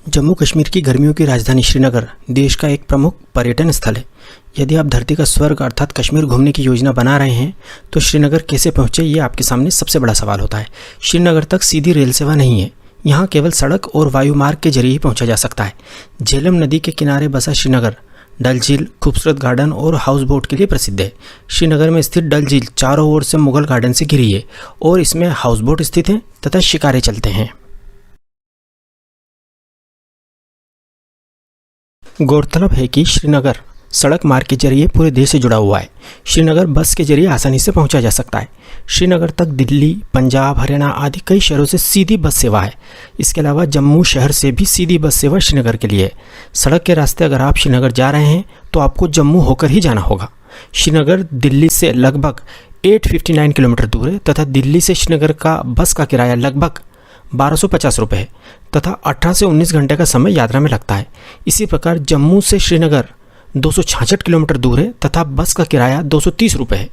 जम्मू कश्मीर की गर्मियों की राजधानी श्रीनगर देश का एक प्रमुख पर्यटन स्थल है। यदि आप धरती का स्वर्ग अर्थात कश्मीर घूमने की योजना बना रहे हैं तो श्रीनगर कैसे पहुंचे, ये आपके सामने सबसे बड़ा सवाल होता है। श्रीनगर तक सीधी रेल सेवा नहीं है, यहाँ केवल सड़क और वायु मार्ग के जरिए ही पहुंचा जा सकता है। झेलम नदी के किनारे बसा श्रीनगर डल झील, खूबसूरत गार्डन और हाउस बोट के लिए प्रसिद्ध है। श्रीनगर में स्थित डल झील चारों ओर से मुगल गार्डन से घिरी है और इसमें हाउस बोट स्थित हैं तथा शिकारे चलते हैं। गौरतलब है कि श्रीनगर सड़क मार्ग के जरिए पूरे देश से जुड़ा हुआ है। श्रीनगर बस के जरिए आसानी से पहुंचा जा सकता है। श्रीनगर तक दिल्ली, पंजाब, हरियाणा आदि कई शहरों से सीधी बस सेवा है। इसके अलावा जम्मू शहर से भी सीधी बस सेवा श्रीनगर के लिए है। सड़क के रास्ते अगर आप श्रीनगर जा रहे हैं तो आपको जम्मू होकर ही जाना होगा। श्रीनगर दिल्ली से लगभग 859 किलोमीटर दूर है तथा दिल्ली से श्रीनगर का बस का किराया लगभग 1250 रुपये है तथा 18 से 19 घंटे का समय यात्रा में लगता है। इसी प्रकार जम्मू से श्रीनगर 266 किलोमीटर दूर है तथा बस का किराया 230 रुपये है।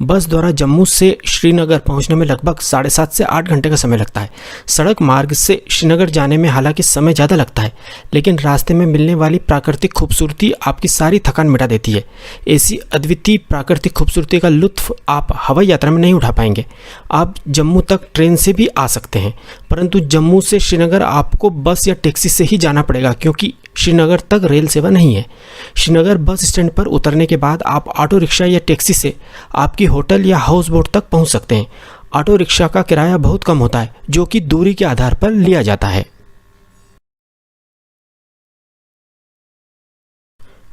बस द्वारा जम्मू से श्रीनगर पहुंचने में लगभग 7.5 से 8 घंटे का समय लगता है। सड़क मार्ग से श्रीनगर जाने में हालांकि समय ज़्यादा लगता है, लेकिन रास्ते में मिलने वाली प्राकृतिक खूबसूरती आपकी सारी थकान मिटा देती है। ऐसी अद्वितीय प्राकृतिक खूबसूरती का लुत्फ आप हवाई यात्रा में नहीं उठा पाएंगे। आप जम्मू तक ट्रेन से भी आ सकते हैं, परंतु जम्मू से श्रीनगर आपको बस या टैक्सी से ही जाना पड़ेगा क्योंकि श्रीनगर तक रेल सेवा नहीं है। श्रीनगर बस स्टैंड पर उतरने के बाद आप ऑटो रिक्शा या टैक्सी से आपकी होटल या हाउस बोट तक पहुंच सकते हैं। ऑटो रिक्शा का किराया बहुत कम होता है जो कि दूरी के आधार पर लिया जाता है।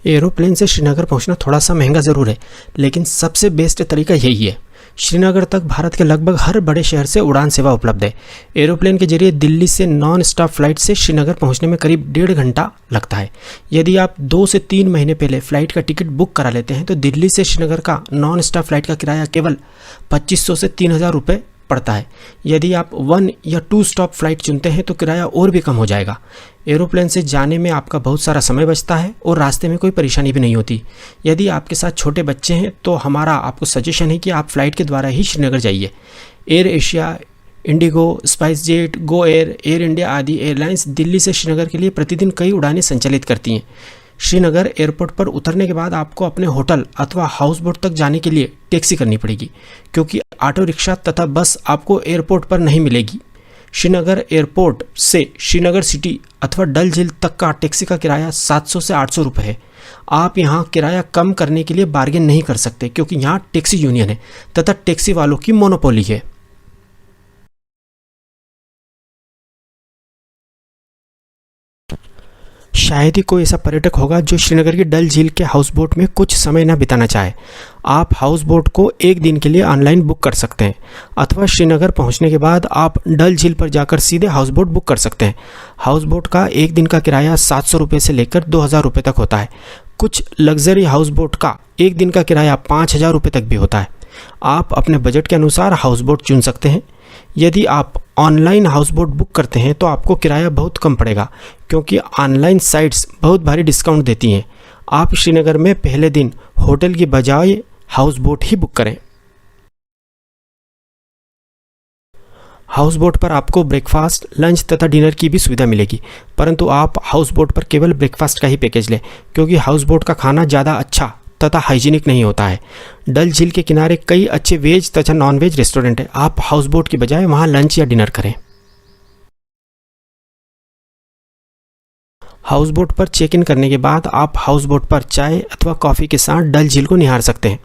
एरोप्लेन से श्रीनगर पहुंचना थोड़ा सा महंगा ज़रूर है, लेकिन सबसे बेस्ट तरीका यही है। श्रीनगर तक भारत के लगभग हर बड़े शहर से उड़ान सेवा उपलब्ध है। एरोप्लेन के जरिए दिल्ली से नॉन स्टॉप फ्लाइट से श्रीनगर पहुंचने में करीब 1.5 घंटा लगता है। यदि आप 2 से 3 महीने पहले फ़्लाइट का टिकट बुक करा लेते हैं तो दिल्ली से श्रीनगर का नॉन स्टॉप फ्लाइट का किराया केवल 2500 से 3000 रुपये पड़ता है। यदि आप 1 या 2 स्टॉप फ्लाइट चुनते हैं तो किराया और भी कम हो जाएगा। एरोप्लेन से जाने में आपका बहुत सारा समय बचता है और रास्ते में कोई परेशानी भी नहीं होती। यदि आपके साथ छोटे बच्चे हैं तो हमारा आपको सजेशन है कि आप फ़्लाइट के द्वारा ही श्रीनगर जाइए। Air Asia, Indigo, spice jet, Go Air, air India आदि एयरलाइंस दिल्ली से श्रीनगर के लिए प्रतिदिन कई उड़ानें संचालित करती हैं। श्रीनगर एयरपोर्ट पर उतरने के बाद आपको अपने होटल अथवा हाउस बोट तक जाने के लिए टैक्सी करनी पड़ेगी क्योंकि ऑटो रिक्शा तथा बस आपको एयरपोर्ट पर नहीं मिलेगी। श्रीनगर एयरपोर्ट से श्रीनगर सिटी अथवा डल झील तक का टैक्सी का किराया 700 से 800 रुपये है। आप यहाँ किराया कम करने के लिए बार्गेन नहीं कर सकते क्योंकि यहाँ टैक्सी यूनियन है तथा टैक्सी वालों की मोनोपोली है। शायद ही कोई ऐसा पर्यटक होगा जो श्रीनगर की डल झील के हाउस बोट में कुछ समय न बिताना चाहे। आप हाउस बोट को 1 दिन के लिए ऑनलाइन बुक कर सकते हैं अथवा श्रीनगर पहुंचने के बाद आप डल झील पर जाकर सीधे हाउस बोट बुक कर सकते हैं। हाउस बोट का 1 दिन का किराया 700 रुपये से लेकर 2000 रुपये तक होता है। कुछ लग्जरी हाउस बोट का 1 दिन का किराया 5000 रुपये तक भी होता है। आप अपने बजट के अनुसार हाउस बोट चुन सकते हैं। यदि आप ऑनलाइन हाउस बोट बुक करते हैं तो आपको किराया बहुत कम पड़ेगा क्योंकि ऑनलाइन साइट्स बहुत भारी डिस्काउंट देती हैं। आप श्रीनगर में पहले दिन होटल की बजाय हाउस बोट ही बुक करें। हाउस बोट पर आपको ब्रेकफास्ट, लंच तथा डिनर की भी सुविधा मिलेगी, परंतु आप हाउस बोट पर केवल ब्रेकफास्ट का ही पैकेज लें क्योंकि हाउस बोट का खाना ज़्यादा अच्छा तथा हाइजीनिक नहीं होता है। डल झील के किनारे कई अच्छे वेज तथा नॉन वेज रेस्टोरेंट हैं। आप हाउस बोट की बजाय वहां लंच या डिनर करें। हाउस बोट पर चेक इन करने के बाद आप हाउस बोट पर चाय अथवा कॉफ़ी के साथ डल झील को निहार सकते हैं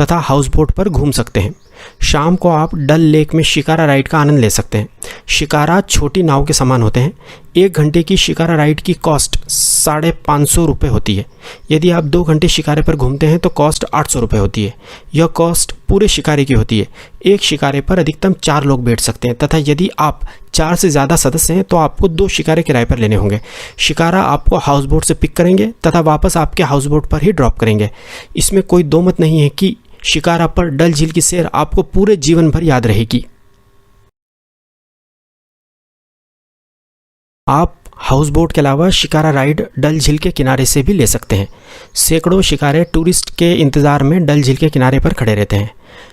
तथा हाउस बोट पर घूम सकते हैं। शाम को आप डल लेक में शिकारा राइड का आनंद ले सकते हैं। शिकारा छोटी नाव के समान होते हैं। 1 घंटे की शिकारा राइड की कॉस्ट 550 रुपये होती है। यदि आप 2 घंटे शिकारे पर घूमते हैं तो कॉस्ट 800 रुपये होती है। यह कॉस्ट पूरे शिकारे की होती है। एक शिकारे पर अधिकतम 4 लोग बैठ सकते हैं तथा यदि आप 4 से ज़्यादा सदस्य हैं तो आपको 2 शिकारे किराए पर लेने होंगे। शिकारा आपको हाउस बोट से पिक करेंगे तथा वापस आपके हाउस बोट पर ही ड्रॉप करेंगे। इसमें कोई दो मत नहीं है कि शिकारा पर डल झील की सैर आपको पूरे जीवन भर याद रहेगी। आप हाउस बोट के अलावा शिकारा राइड डल झील के किनारे से भी ले सकते हैं। सैकड़ों शिकारे टूरिस्ट के इंतज़ार में डल झील के किनारे पर खड़े रहते हैं।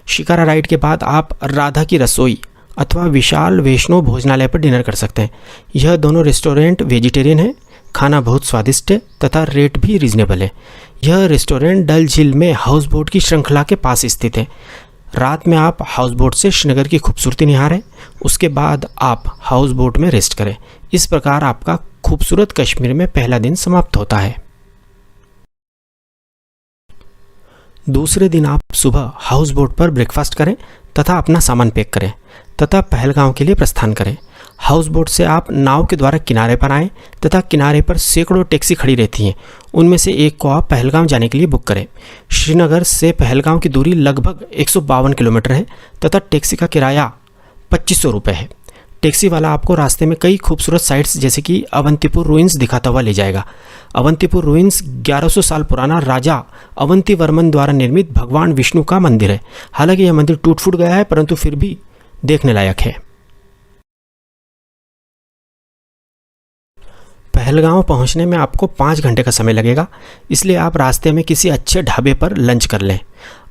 शिकारा राइड के बाद आप राधा की रसोई अथवा विशाल वैष्णो भोजनालय पर डिनर कर सकते हैं। यह दोनों रेस्टोरेंट वेजिटेरियन है, खाना बहुत स्वादिष्ट है तथा रेट भी रीजनेबल है। यह रेस्टोरेंट डल झील में हाउस बोट की श्रृंखला के पास स्थित है। रात में आप हाउस बोट से श्रीनगर की खूबसूरती निहारें, उसके बाद आप हाउस बोट में रेस्ट करें। इस प्रकार आपका खूबसूरत कश्मीर में पहला दिन समाप्त होता है। दूसरे दिन आप सुबह हाउस बोट पर ब्रेकफास्ट करें तथा अपना सामान पैक करें तथा पहलगांव के लिए प्रस्थान करें। हाउस बोट से आप नाव के द्वारा किनारे पर आएँ तथा किनारे पर सैकड़ों टैक्सी खड़ी रहती हैं। उनमें से एक को आप पहलगाम जाने के लिए बुक करें। श्रीनगर से पहलगाम की दूरी लगभग 152 किलोमीटर है तथा टैक्सी का किराया 2500 रुपये है। टैक्सी वाला आपको रास्ते में कई खूबसूरत साइट्स जैसे कि अवंतीपुर रुइंस दिखाता हुआ ले जाएगा। अवंतीपुर रुइंस 1100 साल पुराना राजा अवंती वर्मन द्वारा निर्मित भगवान विष्णु का मंदिर है। हालांकि यह मंदिर टूट फूट गया है, परंतु फिर भी देखने लायक है। पहलगांव पहुंचने में आपको 5 घंटे का समय लगेगा, इसलिए आप रास्ते में किसी अच्छे ढाबे पर लंच कर लें।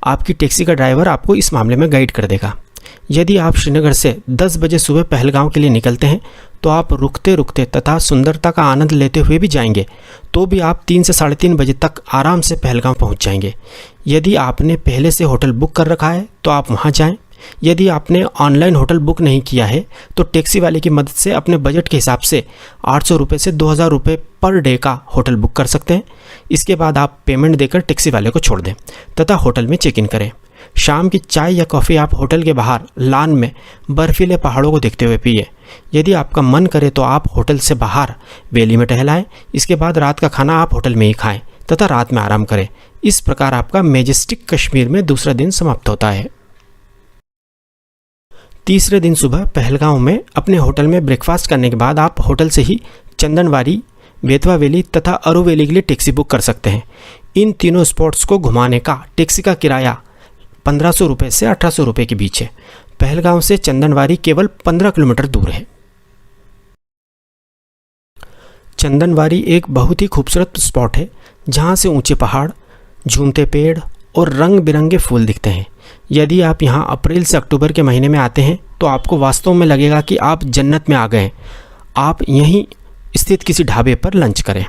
आपकी टैक्सी का ड्राइवर आपको इस मामले में गाइड कर देगा। यदि आप श्रीनगर से 10 बजे सुबह पहलगांव के लिए निकलते हैं तो आप रुकते रुकते तथा सुंदरता का आनंद लेते हुए भी जाएंगे, तो भी आप 3 से 3:30 बजे तक आराम से पहलगांव पहुंच जाएंगे। यदि आपने पहले से होटल बुक कर रखा है तो आप वहां जाएं। यदि आपने ऑनलाइन होटल बुक नहीं किया है तो टैक्सी वाले की मदद से अपने बजट के हिसाब से 800 रुपये से 2000 रुपये पर डे का होटल बुक कर सकते हैं। इसके बाद आप पेमेंट देकर टैक्सी वाले को छोड़ दें तथा होटल में चेक इन करें। शाम की चाय या कॉफ़ी आप होटल के बाहर लान में बर्फीले पहाड़ों को देखते हुए पिए। यदि आपका मन करे तो आप होटल से बाहर वैली में टहलाएं। इसके बाद रात का खाना आप होटल में ही खाएं तथा रात में आराम करें। इस प्रकार आपका मैजेस्टिक कश्मीर में दूसरा दिन समाप्त होता है। तीसरे दिन सुबह पहलगांव में अपने होटल में ब्रेकफास्ट करने के बाद आप होटल से ही चंदनवारी, बेतवा वैली तथा अरू वैली के लिए टैक्सी बुक कर सकते हैं। इन तीनों स्पॉट्स को घुमाने का टैक्सी का किराया 1500 रुपये से 1800 रुपये के बीच है। पहलगांव से चंदनवारी केवल 15 किलोमीटर दूर है। चंदनवारी एक बहुत ही खूबसूरत स्पॉट है जहां से ऊंचे पहाड़, झूमते पेड़ और रंग बिरंगे फूल दिखते हैं। यदि आप यहां अप्रैल से अक्टूबर के महीने में आते हैं तो आपको वास्तव में लगेगा कि आप जन्नत में आ गए हैं। आप यहीं स्थित किसी ढाबे पर लंच करें।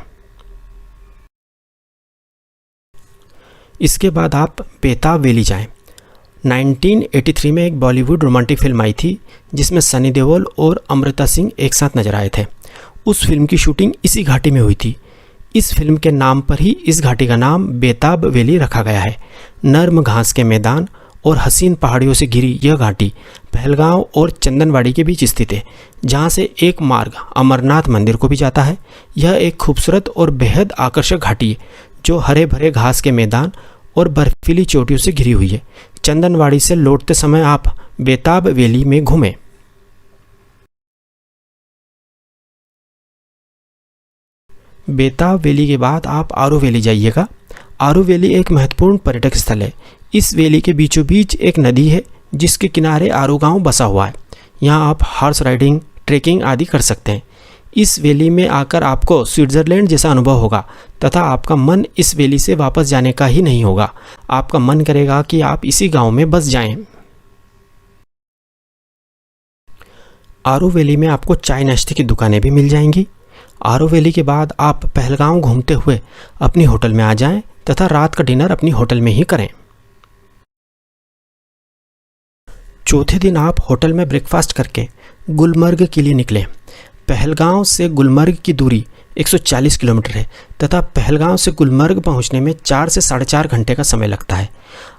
इसके बाद आप बेताब वैली जाएं। 1983 में एक बॉलीवुड रोमांटिक फिल्म आई थी जिसमें सनी देओल और अमृता सिंह एक साथ नजर आए थे। उस फिल्म की शूटिंग इसी घाटी में हुई थी। इस फिल्म के नाम पर ही इस घाटी का नाम बेताब वैली रखा गया है। नर्म घास के मैदान और हसीन पहाड़ियों से घिरी यह घाटी पहलगांव और चंदनवाड़ी के बीच स्थित है, जहां से एक मार्ग अमरनाथ मंदिर को भी जाता है। यह एक खूबसूरत और बेहद आकर्षक घाटी है जो हरे भरे घास के मैदान और बर्फीली चोटियों से घिरी हुई है। चंदनवाड़ी से लौटते समय आप बेताब वैली में घूमें। बेताब वैली के बाद आप आरू वैली जाइएगा। आरू वैली एक महत्वपूर्ण पर्यटक स्थल है। इस वैली के बीचों बीच एक नदी है जिसके किनारे आरू गांव बसा हुआ है। यहाँ आप हॉर्स राइडिंग, ट्रेकिंग आदि कर सकते हैं। इस वैली में आकर आपको स्विट्ज़रलैंड जैसा अनुभव होगा तथा आपका मन इस वैली से वापस जाने का ही नहीं होगा। आपका मन करेगा कि आप इसी गांव में बस जाएं। आरू वैली में आपको चाय नाश्ते की दुकानें भी मिल जाएंगी। आरू वैली के बाद आप पहलगांव घूमते हुए अपनी होटल में आ जाएं तथा रात का डिनर अपनी होटल में ही करें। चौथे दिन आप होटल में ब्रेकफास्ट करके गुलमर्ग के लिए निकलें। पहलगांव से गुलमर्ग की दूरी 140 किलोमीटर है तथा पहलगांव से गुलमर्ग पहुंचने में 4 से 4.5 घंटे का समय लगता है।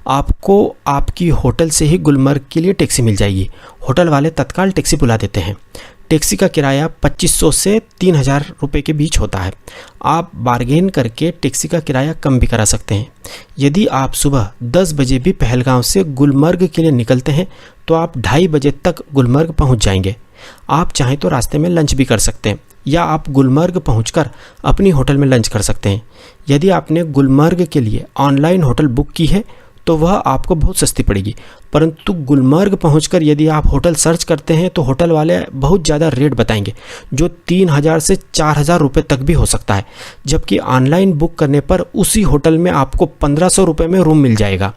आपको आपकी होटल से ही गुलमर्ग के लिए टैक्सी मिल जाएगी। होटल वाले तत्काल टैक्सी बुला देते हैं। टैक्सी का किराया 2500 से 3000 रुपये के बीच होता है। आप बार्गेन करके टैक्सी का किराया कम भी करा सकते हैं। यदि आप सुबह 10 बजे भी पहलगांव से गुलमर्ग के लिए निकलते हैं तो आप 2:30 बजे तक गुलमर्ग पहुंच जाएंगे। आप चाहें तो रास्ते में लंच भी कर सकते हैं या आप गुलमर्ग पहुंचकर अपनी होटल में लंच कर सकते हैं। यदि आपने गुलमर्ग के लिए ऑनलाइन होटल बुक की है तो वह आपको बहुत सस्ती पड़ेगी, परंतु गुलमर्ग पहुंचकर यदि आप होटल सर्च करते हैं तो होटल वाले बहुत ज़्यादा रेट बताएंगे, जो 3,000 से 4,000 रुपये तक भी हो सकता है, जबकि ऑनलाइन बुक करने पर उसी होटल में आपको 1,500 रुपये में रूम मिल जाएगा।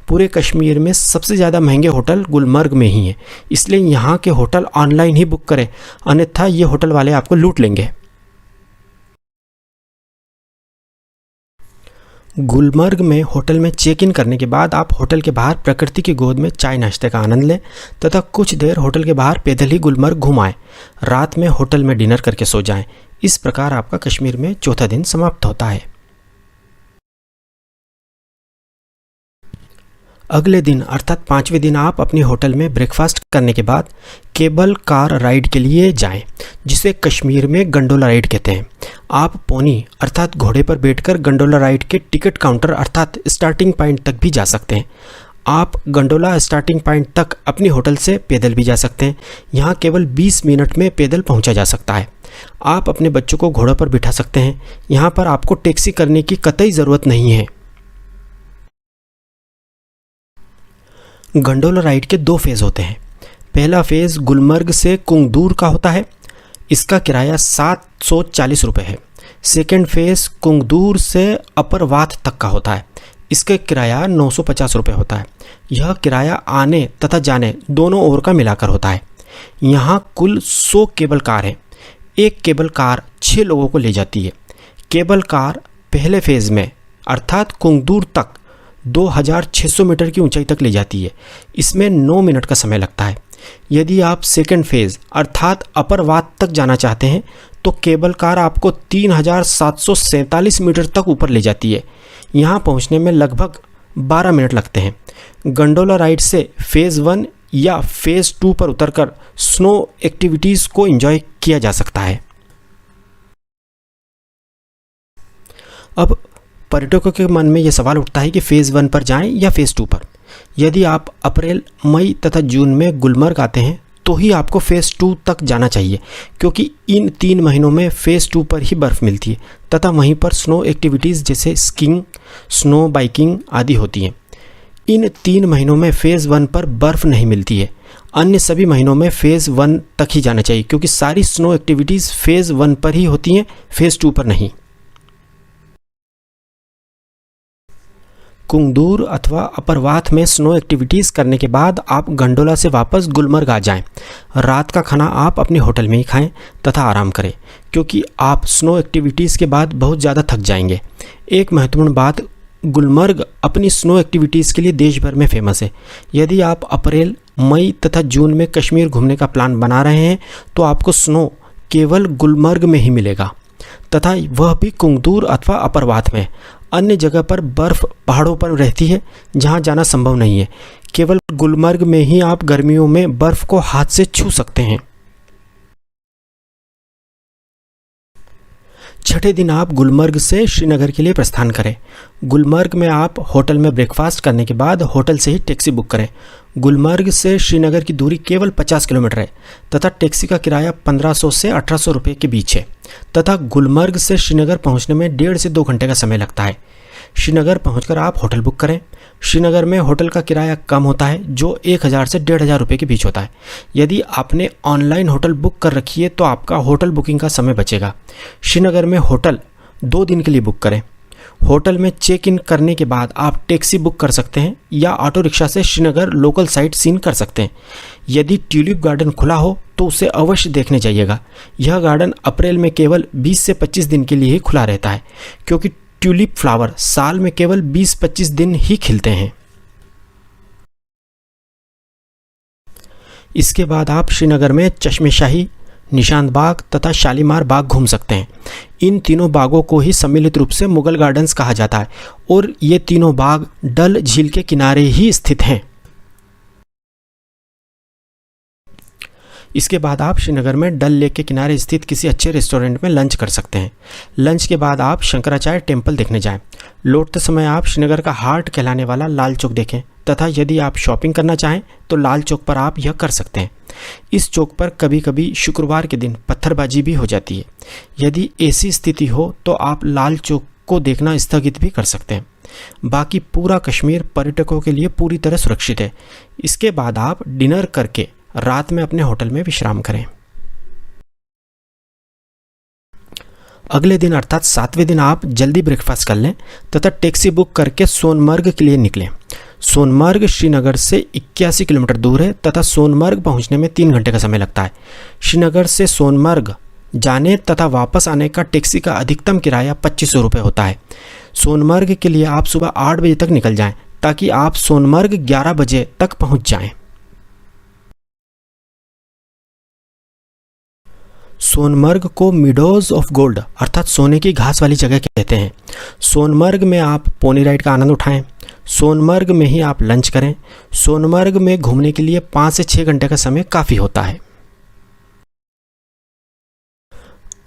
पूरे कश्मीर में सबसे ज़्यादा महंगे होटल गुलमर्ग में ही है, इसलिए यहाँ के होटल ऑनलाइन ही बुक करें, अन्यथा ये होटल वाले आपको लूट लेंगे। गुलमर्ग में होटल में चेक इन करने के बाद आप होटल के बाहर प्रकृति की गोद में चाय नाश्ते का आनंद लें तथा कुछ देर होटल के बाहर पैदल ही गुलमर्ग घुमाएं। रात में होटल में डिनर करके सो जाएं। इस प्रकार आपका कश्मीर में चौथा दिन समाप्त होता है। अगले दिन अर्थात 5वें दिन आप अपने होटल में ब्रेकफास्ट करने के बाद केबल कार राइड के लिए जाएं, जिसे कश्मीर में गंडोला राइड कहते हैं। आप पोनी अर्थात घोड़े पर बैठकर गंडोला राइड के टिकट काउंटर अर्थात स्टार्टिंग पॉइंट तक भी जा सकते हैं। आप गंडोला स्टार्टिंग पॉइंट तक अपने होटल से पैदल भी जा सकते हैं। यहाँ केवल 20 मिनट में पैदल पहुँचा जा सकता है। आप अपने बच्चों को घोड़ों पर बिठा सकते हैं। यहाँ पर आपको टैक्सी करने की कतई ज़रूरत नहीं है। गंडोला राइड के 2 फेज़ होते हैं। पहला फेज़ गुलमर्ग से कुंगदूर का होता है, इसका किराया 740 रुपये है। सेकेंड फेज़ कुंगदूर से अपर वाथ तक का होता है, इसका किराया 950 रुपये होता है। यह किराया आने तथा जाने दोनों ओर का मिलाकर होता है। यहाँ कुल 100 केबल कार है। एक केबल कार 6 लोगों को ले जाती है। केबल कार पहले फेज़ में अर्थात कुंगदूर तक 2600 मीटर की ऊंचाई तक ले जाती है। इसमें 9 मिनट का समय लगता है। यदि आप सेकेंड फेज़ अर्थात अपर वात तक जाना चाहते हैं तो केबल कार आपको 3747 मीटर तक ऊपर ले जाती है। यहाँ पहुँचने में लगभग 12 मिनट लगते हैं। गंडोला राइड से फेज़ 1 या फेज़ 2 पर उतरकर स्नो एक्टिविटीज़ को एंजॉय किया जा सकता है। अब पर्यटकों के मन में यह सवाल उठता है कि फ़ेज़ 1 पर जाएं या फ़ेज़ 2 पर। यदि आप अप्रैल, मई तथा जून में गुलमर्ग आते हैं तो ही आपको फ़ेज़ 2 तक जाना चाहिए, क्योंकि इन 3 महीनों में फ़ेज़ 2 पर ही बर्फ़ मिलती है तथा वहीं पर स्नो एक्टिविटीज़ जैसे स्कीइंग, स्नो बाइकिंग आदि होती हैं। इन 3 महीनों में फ़ेज़ 1 पर बर्फ़ नहीं मिलती है। अन्य सभी महीनों में फ़ेज़ 1 तक ही जाना चाहिए, क्योंकि सारी स्नो एक्टिविटीज़ फ़ेज़ 1 पर ही होती हैं, फ़ेज़ 2 पर नहीं। कुंगदूर अथवा अपरवाथ में स्नो एक्टिविटीज़ करने के बाद आप गंडोला से वापस गुलमर्ग आ जाएं। रात का खाना आप अपने होटल में ही खाएं तथा आराम करें, क्योंकि आप स्नो एक्टिविटीज़ के बाद बहुत ज़्यादा थक जाएंगे। एक महत्वपूर्ण बात, गुलमर्ग अपनी स्नो एक्टिविटीज़ के लिए देश भर में फेमस है। यदि आप अप्रैल, मई तथा जून में कश्मीर घूमने का प्लान बना रहे हैं तो आपको स्नो केवल गुलमर्ग में ही मिलेगा तथा वह भी कुंगदूर अथवा अपरवाथ में। अन्य जगह पर बर्फ़ पहाड़ों पर रहती है जहां जाना संभव नहीं है। केवल गुलमर्ग में ही आप गर्मियों में बर्फ़ को हाथ से छू सकते हैं। छठे दिन आप गुलमर्ग से श्रीनगर के लिए प्रस्थान करें। गुलमर्ग में आप होटल में ब्रेकफास्ट करने के बाद होटल से ही टैक्सी बुक करें। गुलमर्ग से श्रीनगर की दूरी केवल 50 किलोमीटर है तथा टैक्सी का किराया 1500 से 1800 रुपये के बीच है तथा गुलमर्ग से श्रीनगर पहुंचने में 1.5 से 2 घंटे का समय लगता है। श्रीनगर पहुंचकर आप होटल बुक करें। श्रीनगर में होटल का किराया कम होता है, जो 1000 से 1500 रुपये के बीच होता है। यदि आपने ऑनलाइन होटल बुक कर रखी है तो आपका होटल बुकिंग का समय बचेगा। श्रीनगर में होटल 2 दिन के लिए बुक करें। होटल में चेक इन करने के बाद आप टैक्सी बुक कर सकते हैं या ऑटो रिक्शा से श्रीनगर लोकल साइट सीन कर सकते हैं। यदि ट्यूलिप गार्डन खुला हो तो उसे अवश्य देखने जाइएगा। यह गार्डन अप्रैल में केवल 20 से 25 दिन के लिए ही खुला रहता है, क्योंकि ट्यूलिप फ्लावर साल में केवल 20-25 दिन ही खिलते हैं। इसके बाद आप श्रीनगर में चश्मे-शाही, निशांत बाग तथा शालीमार बाग घूम सकते हैं। इन तीनों बागों को ही सम्मिलित रूप से मुगल गार्डन्स कहा जाता है और ये तीनों बाग डल झील के किनारे ही स्थित हैं। इसके बाद आप श्रीनगर में डल लेक के किनारे स्थित किसी अच्छे रेस्टोरेंट में लंच कर सकते हैं। लंच के बाद आप शंकराचार्य टेम्पल देखने जाएं। लौटते समय आप श्रीनगर का हार्ट कहलाने वाला लाल चौक देखें तथा यदि आप शॉपिंग करना चाहें तो लाल चौक पर आप यह कर सकते हैं। इस चौक पर कभी कभी शुक्रवार के दिन पत्थरबाजी भी हो जाती है। यदि ऐसी स्थिति हो तो आप लाल चौक को देखना स्थगित भी कर सकते हैं। बाकी पूरा कश्मीर पर्यटकों के लिए पूरी तरह सुरक्षित है। इसके बाद आप डिनर करके रात में अपने होटल में विश्राम करें। अगले दिन अर्थात 7वें दिन आप जल्दी ब्रेकफास्ट कर लें तथा टैक्सी बुक करके सोनमर्ग के लिए निकलें। सोनमर्ग श्रीनगर से 81 किलोमीटर दूर है तथा सोनमर्ग पहुंचने में 3 घंटे का समय लगता है। श्रीनगर से सोनमर्ग जाने तथा वापस आने का टैक्सी का अधिकतम किराया 2500 रुपये होता है। सोनमर्ग के लिए आप सुबह 8 बजे तक निकल जाएं ताकि आप सोनमर्ग 11 बजे तक पहुंच जाएं। सोनमर्ग को मिडोज ऑफ गोल्ड अर्थात सोने की घास वाली जगह कहते हैं। सोनमर्ग में आप पोनी राइड का आनंद उठाएं। सोनमर्ग में ही आप लंच करें। सोनमर्ग में घूमने के लिए 5 से 6 घंटे का समय काफ़ी होता है।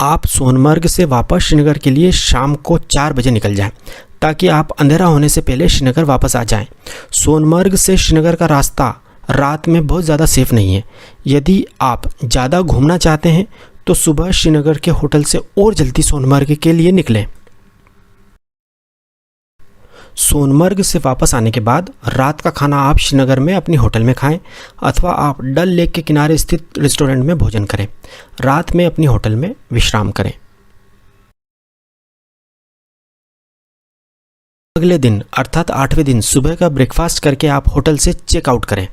आप सोनमर्ग से वापस श्रीनगर के लिए शाम को 4 बजे निकल जाएं ताकि आप अंधेरा होने से पहले श्रीनगर वापस आ जाएं। सोनमर्ग से श्रीनगर का रास्ता रात में बहुत ज़्यादा सेफ नहीं है। यदि आप ज़्यादा घूमना चाहते हैं तो सुबह श्रीनगर के होटल से और जल्दी सोनमर्ग के लिए निकलें। सोनमर्ग से वापस आने के बाद रात का खाना आप श्रीनगर में अपनी होटल में खाएं अथवा आप डल लेक के किनारे स्थित रेस्टोरेंट में भोजन करें। रात में अपनी होटल में विश्राम करें। अगले दिन अर्थात 8वें दिन सुबह का ब्रेकफास्ट करके आप होटल से चेकआउट करें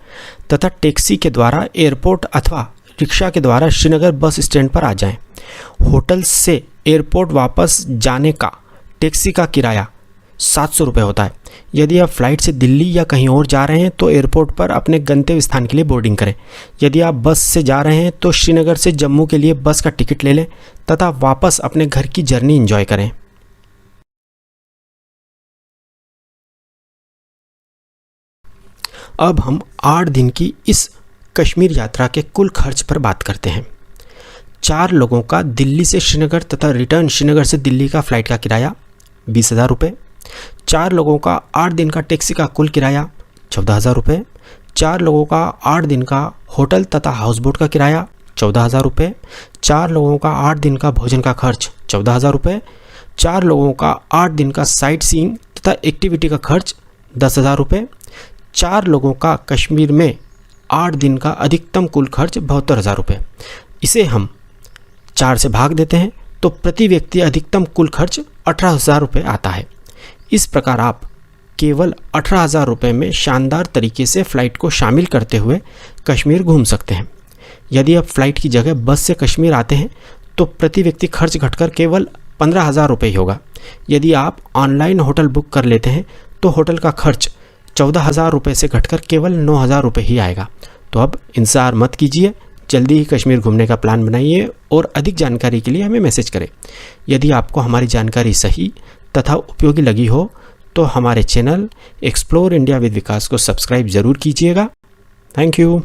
तथा टैक्सी के द्वारा एयरपोर्ट अथवा रिक्शा के द्वारा श्रीनगर बस स्टैंड पर आ जाएं। होटल से एयरपोर्ट वापस जाने का टैक्सी का किराया 700 रुपये होता है। यदि आप फ्लाइट से दिल्ली या कहीं और जा रहे हैं तो एयरपोर्ट पर अपने गंतव्य स्थान के लिए बोर्डिंग करें। यदि आप बस से जा रहे हैं तो श्रीनगर से जम्मू के लिए बस का टिकट ले लें तथा वापस अपने घर की जर्नी एंजॉय करें। अब हम 8 दिन की इस कश्मीर यात्रा के कुल खर्च पर बात करते हैं। 4 लोगों का दिल्ली से श्रीनगर तथा रिटर्न श्रीनगर से दिल्ली का फ़्लाइट का किराया 20,000 रुपये। 4 लोगों का 8 दिन का टैक्सी का कुल किराया 14,000 रुपये। 4 लोगों का 8 दिन का होटल तथा हाउस बोट का किराया 14,000 रुपये। 4 लोगों का 8 दिन का भोजन का खर्च 14,000 रुपये। 4 लोगों का 8 दिन का साइट सीइंग तथा एक्टिविटी का खर्च 10,000 रुपये। 4 लोगों का कश्मीर में 8 दिन का अधिकतम कुल खर्च 72,000 रुपये। इसे हम 4 से भाग देते हैं तो प्रति व्यक्ति अधिकतम कुल खर्च 18,000 रुपये आता है। इस प्रकार आप केवल 18,000 रुपये में शानदार तरीके से फ़्लाइट को शामिल करते हुए कश्मीर घूम सकते हैं। यदि आप फ़्लाइट की जगह बस से कश्मीर आते हैं तो प्रति व्यक्ति खर्च घटकर केवल 15,000 रुपये ही होगा। यदि आप ऑनलाइन होटल बुक कर लेते हैं तो होटल का खर्च 14,000 रुपये से घटकर केवल 9,000 रुपये ही आएगा। तो अब इंतज़ार मत कीजिए, जल्दी ही कश्मीर घूमने का प्लान बनाइए और अधिक जानकारी के लिए हमें मैसेज करें। यदि आपको हमारी जानकारी सही तथा उपयोगी लगी हो तो हमारे चैनल एक्सप्लोर इंडिया विद विकास को सब्सक्राइब ज़रूर कीजिएगा। Thank you.